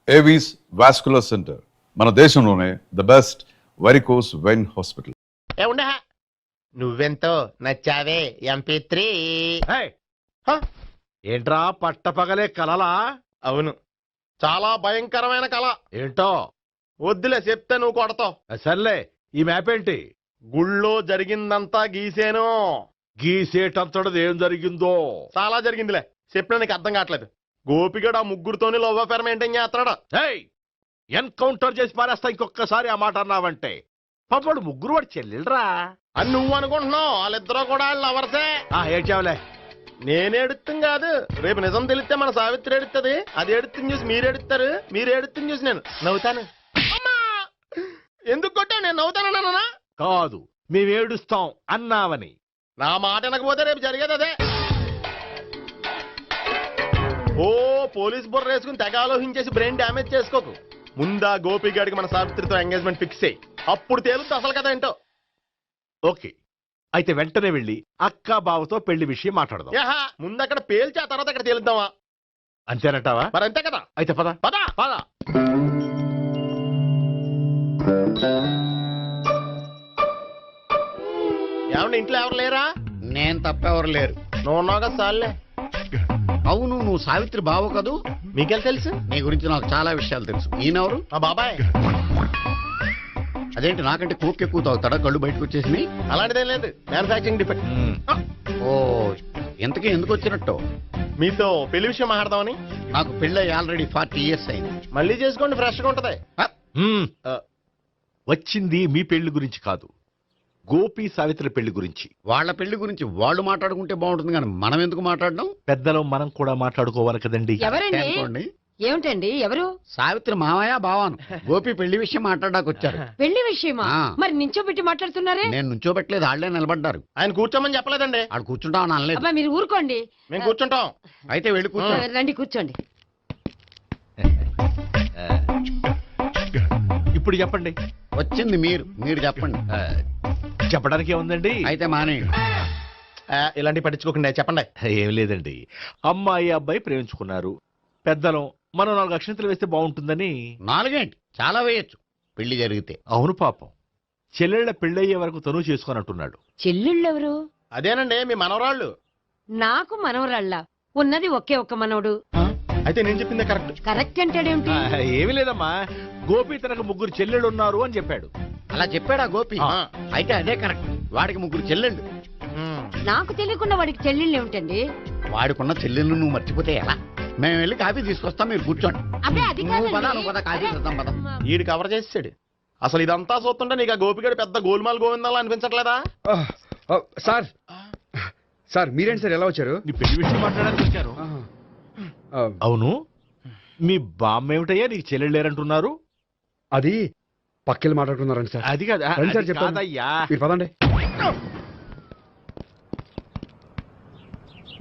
Avis vascular centre మన దేశంలోనే the best varicose vein hospital. ఉండా నువ్వెంతో నచ్చావే MP3. ఏంట్రా పట్టపగలే కలలా? అవును, చాలా భయంకరమైన కళ. ఏంటో వద్దులే, చెప్తే నువ్వు కొడతావు. సర్లే, ఈ మ్యాప్ ఏంటి? గుళ్ళో జరిగిందంతా గీసేను. గీసేటంతటది ఏం జరిగిందో? చాలా జరిగిందిలే, చెప్పినా నీకు అర్థం కావట్లేదు. గోపిగడు ఆ ముగ్గురుతోని లవ్ అఫేర్ మెయింటైన్ చేస్తున్నాడు. ఎన్కౌంటర్ చేసి పారేస్తా ఇంకొకసారి ఆ మాట అన్నావంటే. పాపడు ముగ్గురు వాడు చెల్లెలరా అని నువ్వు అనుకుంటున్నావు, వాళ్ళిద్దరూ కూడా లవర్సే. ఏడ్చావులే. నేనేడుతుంది కాదు, రేపు నిజం తెలిస్తే మన సావిత్రి ఎడుతుంది. అది ఎడుతుంది చూసి మీరు ఎడుతారు, మీరు ఎడుతుంది చూసి నేను నవ్వుతాను. ఎందుకు కొట్టా? నేను నవ్వుతానన్నా కాదు, మేమేడుస్తాం అన్నావని. నా మాట వినకపోతే రేపు జరిగేది అదే. ఓ పోలీస్ బుర్ర వేసుకుని తెగ ఆలోచించేసి బ్రెయిన్ డ్యామేజ్ చేసుకోకు. ముందా గోపిగాడికి మన సావిత్రితో ఎంగేజ్మెంట్ ఫిక్స్ అయ్యి అప్పుడు తేలుతుంది అసలు కదా ఏంటో. ఓకే, అయితే వెంటనే వెళ్ళి అక్క బావతో పెళ్లి విషయం మాట్లాడదాం. ముందు అక్కడ పేల్చి ఆ తర్వాత అక్కడ తేలుద్దామా? అంతేనంటావా? మరి అంతే కదా. అయితే పద పద పద. ఏమండి, ఇంట్లో ఎవరు లేరా? నేను తప్పెవరు లేరు. నువ్వు ఉన్నావు కదా సార్లే. అవును, నువ్వు సావిత్రి బావ కదూ? మీకెళ్ళి తెలుసు? నీ గురించి నాకు చాలా విషయాలు తెలుసు. ఈయనెవరు? మా బాబాయ్. అదేంటి, నాకంటే కోక్ ఎక్కువ తాగుతాడా? కళ్ళు బయటకు వచ్చేసి. అలాంటిదేం లేదు, మ్యానుఫాక్చరింగ్ డిఫెక్ట్. ఓ, ఇంతకీ ఎందుకు వచ్చినట్టు? మీతో పెళ్లి విషయం మాట్లాడదామని. నాకు పెళ్ళి ఆల్రెడీ 40 years అయింది. మళ్ళీ చేసుకోండి, ఫ్రెష్ గా ఉంటది. వచ్చింది మీ పెళ్లి గురించి కాదు, గోపి సావిత్రి పెళ్లి గురించి. వాళ్ళ పెళ్లి గురించి వాళ్ళు మాట్లాడుకుంటే బాగుంటుంది, కానీ మనం ఎందుకు మాట్లాడడం? పెద్దలో మనం కూడా మాట్లాడుకోవాలి కదండి. అనుకోండి. ఏమిటండి ఎవరు? సావిత్రి మామయ్య బావాను. గోపి పెళ్లి విషయం మాట్లాడడానికి వచ్చారు. పెళ్లి విషయమా? మరి నించోబెట్టి మాట్లాడుతున్నారే? నేను నుంచోబెట్టలేదు, ఆళ్లే నిలబడ్డారు. ఆయన కూర్చోమని చెప్పలేదండి. ఆడు కూర్చుంటామని అనలేదు. అబ్బా మీరు ఊరుకోండి. మేము కూర్చుంటాం. అయితే వెళ్ళి కూర్చోండి. రండి కూర్చోండి. ఇప్పుడు చెప్పండి. వచ్చింది మీరు చెప్పండి. చెప్పడానికి ఏముందండి? అయితే మానే. ఇలాంటివి పట్టించుకోకుండా చెప్పండి. ఏం లేదండి, అమ్మాయి అబ్బాయి ప్రేమించుకున్నారు. పెద్దలం మనం 4 అక్షంతలు వేస్తే బాగుంటుందని. 4 ఏంటి, చాలా వేయచ్చు పెళ్లి జరిగితే. అవును, పాపం చెల్లెళ్ళ పెళ్ళయ్యే వరకు తను చేసుకొని అంటున్నాడు. చెల్లెళ్ళెవరు? అదేనండి మీ మనవరాళ్ళు. నాకు మనవరాళ్ళ ఉన్నది ఒకే ఒక్క మనవడు. అయితే నేను చెప్పిందే కరెక్ట్. కరెక్ట్ అంటాడేమిటి? ఏమి లేదమ్మా, గోపి తనకు 3 చెల్లెళ్ళు ఉన్నారు అని చెప్పాడు. అలా చెప్పాడా గోపి? అయితే అదే కరెక్ట్. వాడికి 3 చెల్లెళ్ళు. నాకు తెలియకుండా వాడికి చెల్లెళ్ళు ఏమిటండి? వాడికున్న చెల్లెళ్ళు నువ్వు మర్చిపోతే ఎలా? మేము వెళ్ళి కాఫీ తీసుకొస్తాం, మీరు కూర్చోండి. అబ్బే అది పద కాఫీ చేద్దాం పద. ఈడు కవర్ చేసాడు. అసలు ఇదంతా చూస్తుంటే నీకు ఆ గోపిగడు పెద్ద గోల్మాల్ గోవిందాలు అనిపించట్లేదా? సార్ సార్ మీరేంటి సార్ ఎలా వచ్చారు? నీ పెళ్లి విషయం మాట్లాడడానికి వచ్చాను. అవును, మీ బామ్మ ఏమిటయ్యా నీకు చెల్లెళ్ళు లేరంటున్నారు? అది పక్కెళ్ళి మాట్లాడుతున్నారండి సార్. అది కదా రండి సార్, చెప్తాను. కాదయ్యా, మీరు పదండి.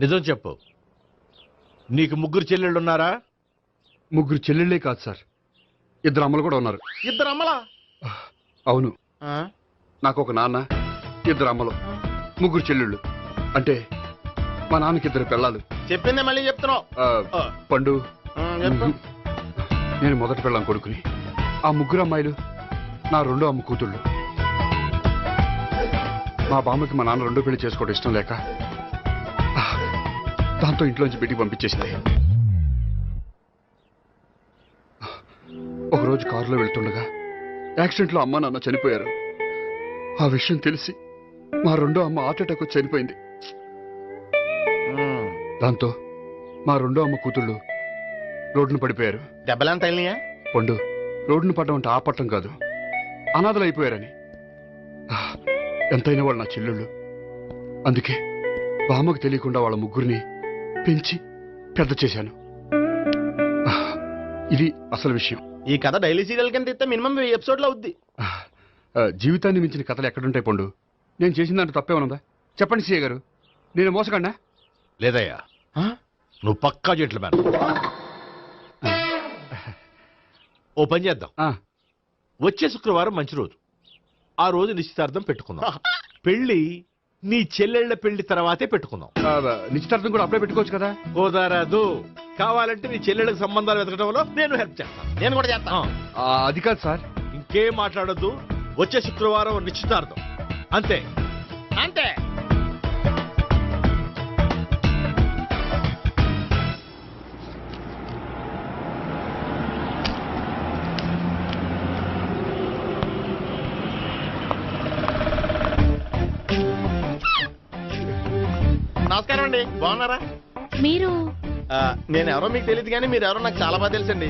నిజం చెప్పు, నీకు 3 చెల్లెళ్ళు ఉన్నారా? 3 చెల్లెళ్ళే కాదు సార్, 2 అమ్మలు కూడా ఉన్నారు. 2 అమ్మలా? అవును, నాకు ఒక నాన్న, 2 అమ్మలు, 3 చెల్లెళ్ళు. అంటే మా నాన్నకి 2 పిల్లలు. చెప్పిందే మళ్ళీ చెప్తున్నావు. పండు, చెప్పు. నేను మొదటి పిల్లం కొడుకుని. ఆ 3 అమ్మాయిలు నా 2వ అమ్మ కూతుళ్ళు. మా బామ్మకి మా నాన్న 2వ పెళ్లి చేసుకోవడం ఇష్టం లేక దాంతో ఇంట్లోంచి పెట్టి పంపించేసింది. ఒకరోజు కారులో వెళ్తుండగా యాక్సిడెంట్లో అమ్మ నాన్న చనిపోయారు. ఆ విషయం తెలిసి మా 2వ అమ్మ హార్ట్ అటాక్ వచ్చి చనిపోయింది. దాంతో మా 2వ అమ్మ కూతుళ్ళు రోడ్డును పడిపోయారు. దెబ్బలంత అయినాయా? పండు, రోడ్డును పడ్డం అంటే ఆ పట్టం కాదు, అనాథలు అయిపోయారని. ఎంతైనా వాళ్ళు నా చెల్లెళ్ళు. అందుకే బామ్మకు తెలియకుండా వాళ్ళ 3 పెంచి పెద్ద చేశాను. ఇది అసలు విషయం. ఈ కథ డైలీ సీరియల్ కింద ఇస్తే మినిమం 10 ఎపిసోడ్లు అవుద్ది. జీవితాన్ని మించిన కథలు ఎక్కడుంటాయి పండు? నేను చేసిన దాంట్లో తప్పేమనుందా? చెప్పండి సీఏ గారు, నేను మోసగండా? లేదయ్యా, నువ్వు పక్కా చెట్లు మేన. ఓ పని చేద్దాం, వచ్చే శుక్రవారం మంచి రోజు, ఆ రోజు నిశ్చితార్థం పెట్టుకుందాం. పెళ్లి నీ చెల్లెళ్ల పెళ్లి తర్వాతే పెట్టుకుందాం. నిశ్చితార్థం కూడా అప్పుడే పెట్టుకోవచ్చు కదా? కుదరదు. కావాలంటే నీ చెల్లెళ్ళకి సంబంధాలు వెతకడంలో నేను హెల్ప్ చేస్తాను. నేను కూడా చేస్తా. అది కాదు సార్. ఇంకేం మాట్లాడొద్దు. వచ్చే శుక్రవారం నిశ్చితార్థం, అంతే. అంతే. నమస్కారం అండి, బాగున్నారా? మీరు నేను ఎవరో మీకు తెలియదు కానీ మీరు ఎవరో నాకు చాలా బాగా తెలుసండి.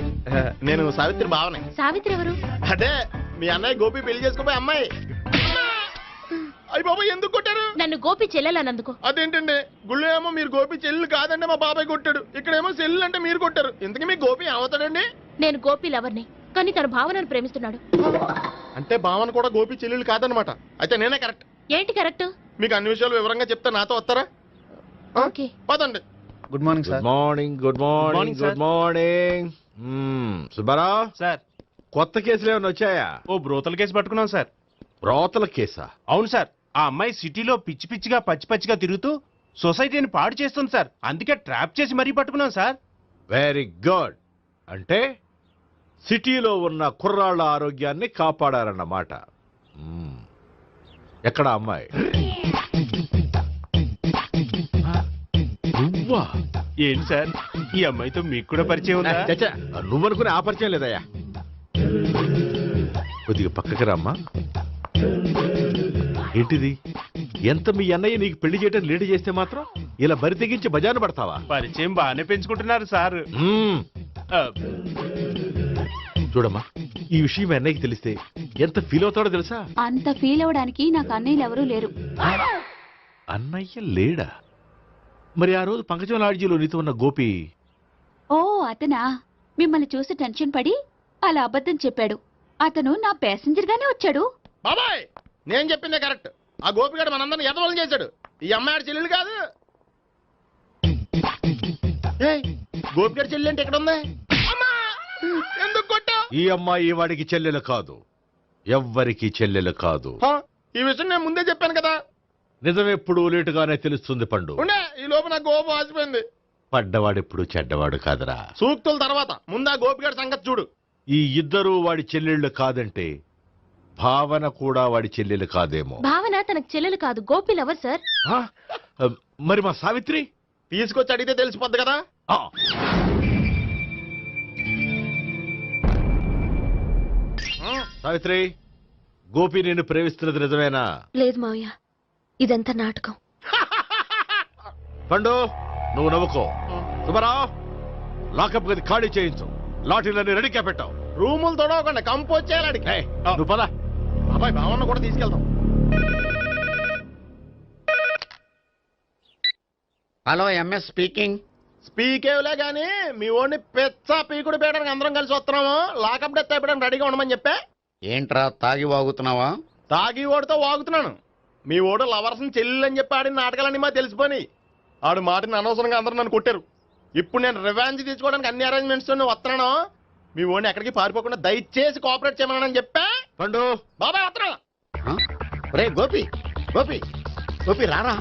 నేను సావిత్రి భావనే. సావిత్రి ఎవరు? అదే మీ అన్నయ్య గోపి పెళ్లి చేసుకోపోయి అమ్మాయి. అయ్యి బాబాయ్ ఎందుకు కొట్టారు? నన్ను గోపి చెల్లెలన్నందుకు. అదేంటండి, గుళ్ళు ఏమో మీరు గోపి చెల్లు కాదండి మా బాబాయ్ కొట్టాడు, ఇక్కడేమో చెల్లు అంటే మీరు కొట్టారు. ఇంతకీ మీ గోపి ఏమవుతాడండి? నేను గోపి లవర్ని, కానీ తన భావనను ప్రేమిస్తున్నాడు. అంటే భావన కూడా గోపి చెల్లెలు కాదనమాట. అయితే నేనే కరెక్ట్. ఏంటి కరెక్ట్? మీకు అన్ని విషయాలు వివరంగా చెప్తే నాతో వస్తారా? ఓకే. పదండి. Good morning good morning. Good morning. Good morning. Subbarao sir. కొత్త కేసులు ఏమైనా వచ్చాయా? ఓ బ్రోతల కేసు పట్టుకున్నాం సార్. బ్రోతల కేసా? అవును సార్. ఆ అమ్మాయి సిటీలో పిచ్చి పిచ్చిగా పచ్చి పచ్చిగా తిరుగుతూ సొసైటీని పాడు చేస్తుంది సార్. అందుకే ట్రాప్ చేసి మరీ పట్టుకున్నాం సార్. Very good. అంటే సిటీలో ఉన్న కుర్రాళ్ళ ఆరోగ్యాన్ని కాపాడారన్నమాట. ఎక్కడ అమ్మాయి? నువ్వా? ఏంటి సార్, ఈ అమ్మాయితో మీకు కూడా పరిచయం ఉందా? చచ్చా, నువ్వనుకునే ఆ పరిచయం లేదయ్యా. కొద్దిగా పక్కకి రమ్మా. ఏంటిది? ఎంత మీ అన్నయ్య నీకు పెళ్లి చేయడం లేట్ చేస్తే మాత్రం ఇలా బరి తెగించి బజారు పడతావా? పరిచయం బాగానే పెంచుకుంటున్నారు సార్. చూడమ్మా, ఈ విషయం మీ అన్నయ్యకి తెలిస్తే ఎంత ఫీల్ అవుతాడో తెలుసా? అంత ఫీల్ అవడానికి నాకు అన్నయ్యలు ఎవరూ లేరు. అన్నయ్య లేడా? మరి ఆ రోజు పంకజం లాడ్జీలో నీతో ఉన్న గోపి? ఓ అతనా? మిమ్మల్ని చూసి టెన్షన్ పడి అలా అబద్ధం చెప్పాడు. అతను నా ప్యాసింజర్ గానే వచ్చాడు. బాబాయ్ నేను చెప్పిందే కరెక్ట్. ఆ గోపిగాడు మనందరిని ఎదవలం చేశాడు. ఈ అమ్మాయి చెల్లెలు కాదు. గోపిగాడి చెల్లి అంటే ఎక్కడ ఉంది? అమ్మా! ఎందుకు కొట్టా? ఈ అమ్మాయి వాడికి చెల్లెలు కాదు, ఎవ్వరికి చెల్లెలు కాదు. ఈ విషయం నేను ముందే చెప్పాను కదా. నిజమెప్పుడు లేటుగానే తెలుస్తుంది పండు. ఉండే ఈ లోపు నాకు గోపం ఆసిపోయింది. పడ్డవాడెప్పుడు చెడ్డవాడు కాదురా. సూక్తుల తర్వాత ముందు ఆ గోపిగాడి సంగతి చూడు. ఈ ఇద్దరూ వాడి చెల్లెళ్ళు కాదంటే భావన కూడా వాడి చెల్లెలు కాదేమో. భావన తనకు చెల్లెలు కాదు, గోపి లవర్ సార్. ఆ? మరి మా సావిత్రి? తీసుకొచ్చి అడిగితే తెలిసిపోద్ది కదా. ఆ. సావిత్రి, గోపి నేను ప్రేమిస్తున్నది నిజమేనా? లేదు మావయ్య, ఇదంతా నాటకం. పండు నువ్వు నవ్వుకో. సుబ్బారావు, లాకప్ గది ఖాళీ చేయించు. లాఠీలన్నీ రెడీగా పెట్టావు. రూములు తొడవకుండా కంపోజ్ చేయాలి అడిగి. ఏయ్, నువ్వు పద. అబ్బాయి భావన కూడా తీసుకెళ్తాం. Hello, MS speaking. స్పీకేవ్లే గానీ మీ ఓడిని పెచ్చ పీకుడు పేయడానికి అందరం కలిసి వస్తున్నాము. లాకప్ డెత్ అయిపోయడానికి రెడీగా ఉండమని చెప్పా. ఏంట్రా తాగి వాగుతున్నావా? తాగి ఓడితో వాగుతున్నాను. మీ ఓడు లవర్స్ చెల్లెలు అని చెప్పి ఆడిన నాటకాలన్నీ మా తెలిసిపోయి ఆడు మాటని అనవసరంగా అందరూ నన్ను కొట్టారు. ఇప్పుడు నేను రివెంజ్ తీసుకోవడానికి అన్ని అరేంజ్మెంట్స్ వస్తున్నాను. మీ ఓడిని ఎక్కడికి పారిపోకుండా దయచేసి కోఆపరేట్ చేయమని చెప్పా. పండు బాబాయ్ వస్తున్నా. రే గోపి, గోపి, గోపి రారా.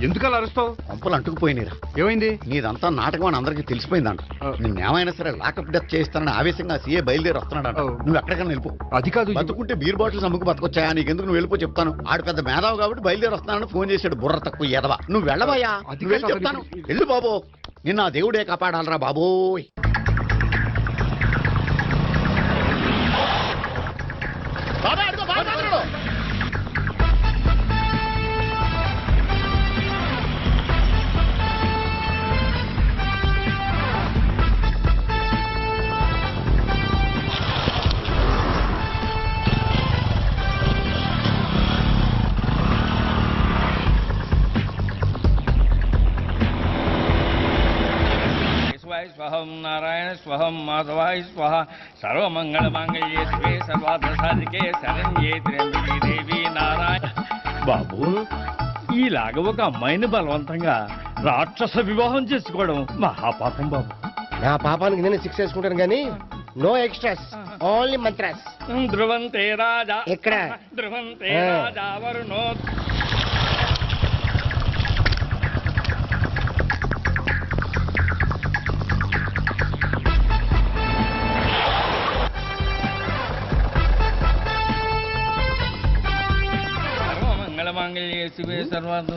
ఎందుకలా అరుస్తావు? పంపులు అంటుకుపోయినరా. ఏమైంది? నీదంతా నాటకం అని అందరికీ తెలిసిపోయిందంట. నిన్నేమైనా సరే లాకప్ డెత్ చేస్తానని ఆవేశంగా సీఏ బయలుదేరి వస్తున్నాడంట. నువ్వు ఎక్కడికైనా వెళ్ళిపో. అది కాదు. బతుకుంటే బీర్ బాటిల్స్ అమ్ముకు బతకొచ్చాయా? నీకెందుకు? నువ్వు వెళ్ళిపో చెప్తాను. ఆడు పెద్ద మేధావు కాబట్టి బయలుదేరి వస్తున్నానని ఫోన్ చేశాడు. బుర్ర తక్కువ ఎదవా. నువ్వు వెళ్ళవయ్యా. నువ్వు వెళ్ళి చెప్తాను. వెళ్ళు బాబో. నిన్న ఆ దేవుడే కాపాడాలరా బాబోయ్. బాబాయ్ అడుగు, బాబాయ్ అడుగు. స్వహం నారాయణ స్వహం మాధవాయ స్వహ సర్వమంగళమాంగళ్యే శివే సర్వార్థ సాధికే శరణ్యే త్ర్యంబకే దేవి నారాయణ. బాబు, ఈలాగ ఒక అమ్మాయిని బలవంతంగా రాక్షస వివాహం చేసుకోవడం మహాపాపం బాబు. నా పాపానికి నేను శిక్ష చేసుకుంటాను కానీ నో ఎక్స్ట్రాస్, ఓన్లీ మంత్రాస్. ధ్రువంతే రాజా ఎక్కడ? ధ్రువంతే రాజా వరుణో.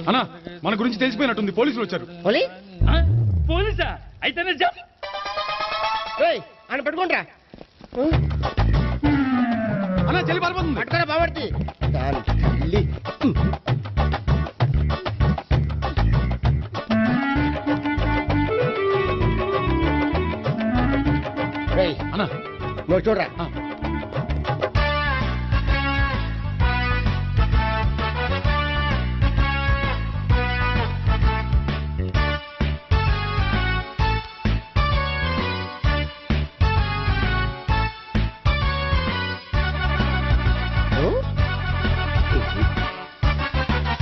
అన్నా మన గురించి తెలిసిపోయినట్టుంది పోలీసులు వచ్చారు. పోలీసా అయితేనే అని పెట్టుకుంటా అన్నా చెల్లి పారిపోతుంది. పట్టుకోరా బాబర్తి అన్నా నువ్వు చూడరా